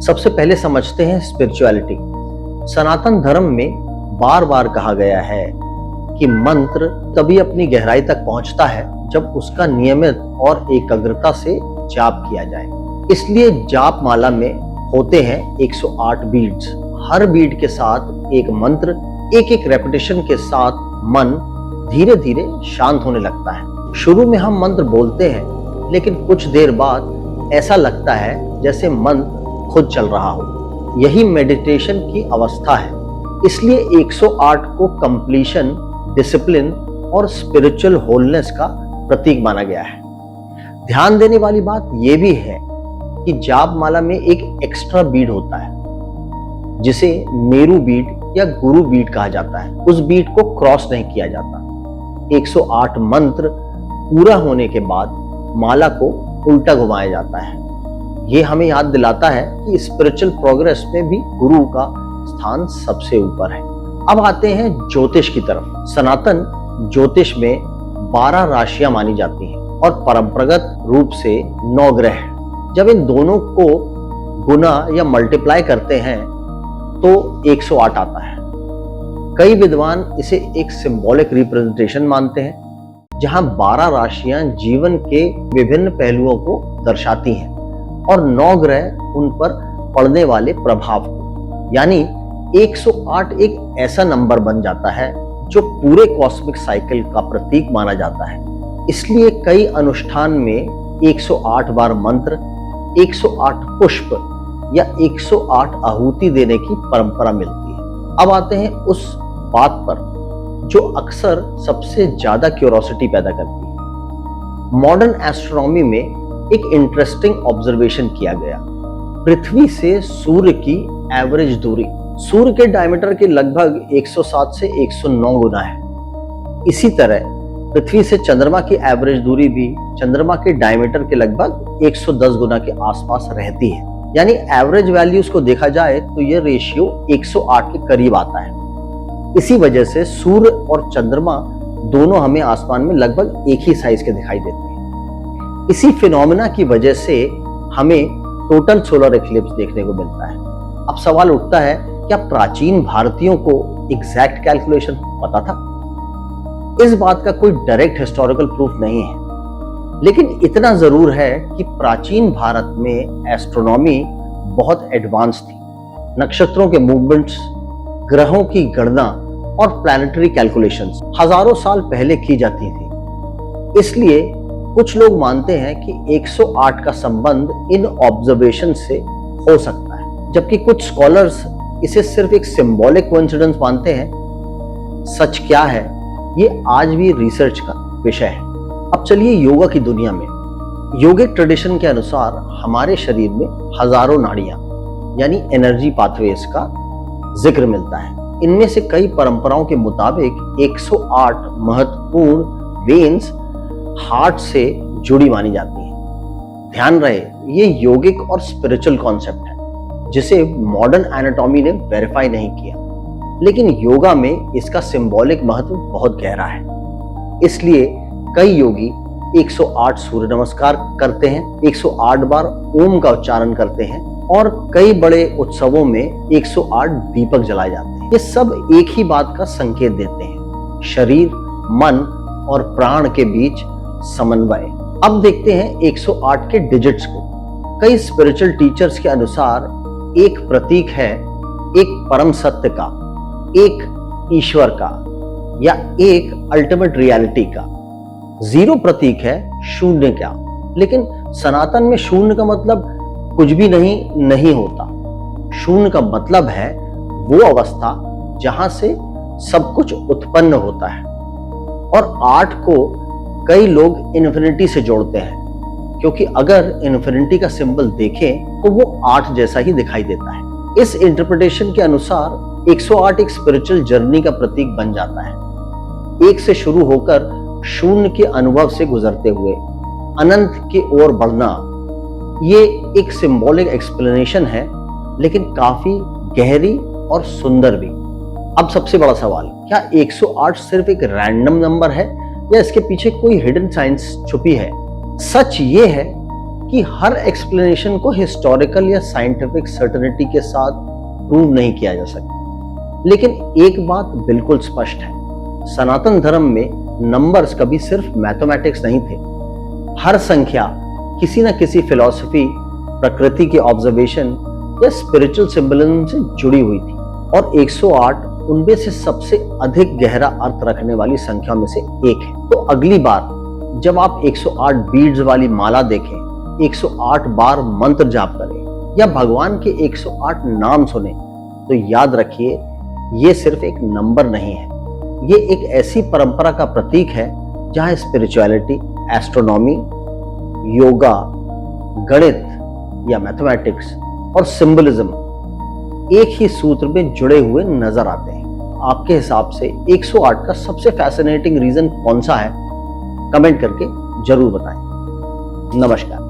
सबसे पहले समझते हैं स्पिरिचुअलिटी। सनातन धर्म में बार बार कहा गया है कि मंत्र तभी अपनी गहराई तक पहुंचता है जब उसका नियमित और एकाग्रता से जाप किया जाए। इसलिए जाप माला में होते हैं 108 बीड्स। हर बीड के साथ एक मंत्र, एक एक रेपिटेशन के साथ मन धीरे धीरे शांत होने लगता है। शुरू में हम मंत्र बोलते हैं, लेकिन कुछ देर बाद ऐसा लगता है जैसे मन खुद चल रहा हो। यही मेडिटेशन की अवस्था है। इसलिए 108 को कंप्लीशन, डिसिप्लिन और स्पिरिचुअल होलनेस का प्रतीक माना गया है। ध्यान देने वाली बात यह भी है कि जाप माला में एक एक्स्ट्रा बीड होता है जिसे मेरू बीड या गुरु बीड कहा जाता है। उस बीड को क्रॉस नहीं किया जाता। 108 मंत्र पूरा होने के बाद माला को उल्टा घुमाया जाता है। यह हमें याद दिलाता है कि स्पिरिचुअल प्रोग्रेस में भी गुरु का स्थान सबसे ऊपर है। अब आते हैं ज्योतिष की तरफ। सनातन ज्योतिष में 12 राशियां मानी जाती हैं और परंपरागत रूप से 9 ग्रह। जब इन दोनों को गुना या मल्टीप्लाई करते हैं तो 108 आता है। कई विद्वान इसे एक सिंबॉलिक रिप्रेजेंटेशन मानते हैं, जहां 12 राशियां जीवन के विभिन्न पहलुओं को दर्शाती हैं और 9 ग्रह उन पर पड़ने वाले प्रभाव को। यानी 108 एक ऐसा नंबर बन जाता है जो पूरे कॉस्मिक साइकिल का प्रतीक माना जाता है। इसलिए कई अनुष्ठान में 108 बार मंत्र, 108 पुष्प या 108 आहुति देने की परंपरा मिलती है। अब आते हैं उस बात पर जो अक्सर सबसे ज्यादा क्यूरोसिटी पैदा करती है। मॉडर्न एस्ट्रोनॉमी में एक इंटरेस्टिंग ऑब्जर्वेशन किया गया। पृथ्वी से सूर्य की एवरेज दूरी सूर्य के डायमीटर के लगभग 107 से 109 गुना है। इसी तरह पृथ्वी से चंद्रमा की एवरेज दूरी भी चंद्रमा के डायमीटर के लगभग 110 गुना के आसपास रहती है। यानी एवरेज वैल्यूज को देखा जाए तो यह रेशियो 108 के करीब आता है। इसी वजह से सूर्य और चंद्रमा दोनों हमें आसमान में लगभग एक ही साइज के दिखाई देते हैं। इसी फिनोमेना की वजह से हमें टोटल सोलर इक्लिप्स देखने को मिलता है। अब सवाल उठता है, क्या प्राचीन भारतीयों को एग्जैक्ट कैलकुलेशन पता था? इस बात का कोई डायरेक्ट हिस्टोरिकल प्रूफ नहीं है, लेकिन इतना जरूर है कि प्राचीन भारत में एस्ट्रोनॉमी बहुत एडवांस थी। नक्षत्रों के मूवमेंट्स, ग्रहों की गणना और प्लैनेटरी कैलकुलेशंस हजारों साल पहले की जाती थी। इसलिए कुछ लोग मानते हैं कि 108 का संबंध इन ऑब्जर्वेशन से हो सकता है, जबकि कुछ स्कॉलर्स इसे सिर्फ एक सिंबॉलिक कोइंसिडेंस मानते हैं। सच क्या है, ये आज भी रिसर्च का विषय है। अब चलिए योगा की दुनिया में। योगिक ट्रेडिशन के अनुसार हमारे शरीर में हजारों नाड़ियां यानी एनर्जी पाथवेज का जिक्र मिलता है। इनमें से कई परंपराओं के मुताबिक 108 महत्वपूर्ण वेन्स हार्ट से जुड़ी मानी जाती हैं। ध्यान रहे, ये योगिक और स्पिरिचुअल कॉन्सेप्ट है जिसे मॉडर्न एनाटॉमी ने वेरीफाई नहीं किया, लेकिन योगा में इसका सिंबॉलिक महत्व बहुत गहरा है। इसलिए कई योगी 108 सूर्य नमस्कार करते हैं, 108 बार ओम का उच्चारण करते हैं और कई बड़े उत्सवों में 108 दीपक जलाए जाते हैं। ये सब एक ही बात का संकेत देते हैं, शरीर, मन और प्राण के बीच समन्वय। अब देखते हैं 108 के डिजिट्स को। कई स्पिरिचुअल टीचर्स के अनुसार एक प्रतीक है एक परम सत्य का, एक ईश्वर का या एक अल्टीमेट रियलिटी का। 0 प्रतीक है शून्य का, लेकिन सनातन में शून्य का मतलब कुछ भी नहीं होता। शून्य का मतलब है वो अवस्था जहां से सब कुछ उत्पन्न होता है। और 8 को कई लोग इन्फिनिटी से जोड़ते हैं, क्योंकि अगर इन्फिनिटी का सिंबल देखें तो वो 8 जैसा ही दिखाई देता है। इस इंटरप्रिटेशन के अनुसार 108 एक स्पिरिचुअल जर्नी का प्रतीक बन जाता है। 1 से शुरू होकर शून्य के अनुभव से गुजरते हुए अनंत की ओर बढ़ना, ये एक सिंबॉलिक एक्सप्लेनेशन है, लेकिन काफी गहरी और सुंदर भी। अब सबसे बड़ा सवाल, क्या 108 सिर्फ एक रैंडम नंबर है या इसके पीछे कोई हिडन साइंस छुपी है? सच ये है कि हर एक्सप्लेनेशन को हिस्टोरिकल या साइंटिफिक सर्टेनिटी के साथ प्रूव नहीं किया जा सकता। लेकिन एक बात बिल्कुल स्पष्ट है, सनातन धर्म में नंबर्स कभी सिर्फ मैथमेटिक्स नहीं थे। हर संख्या किसी न किसी फिलॉसफी, प्रकृति के ऑब्जर्वेशन या स्पिरिचुअल सिंबलिज्म से जुड़ी हुई थी, और 108 उनमें से सबसे अधिक गहरा अर्थ रखने वाली संख्या में से एक है। तो अगली बार जब आप 108 बीड्स वाली माला देखें, 108 बार मंत्र जाप करें या भगवान के 108 नाम सुने, तो याद रखिए ये सिर्फ एक नंबर नहीं है, ये एक ऐसी परंपरा का प्रतीक है जहां स्पिरिचुअलिटी, एस्ट्रोनॉमी, योगा, गणित या मैथमेटिक्स और सिंबलिज्म एक ही सूत्र में जुड़े हुए नजर आते हैं। आपके हिसाब से 108 का सबसे फैसिनेटिंग रीजन कौन सा है? कमेंट करके जरूर बताएं। नमस्कार।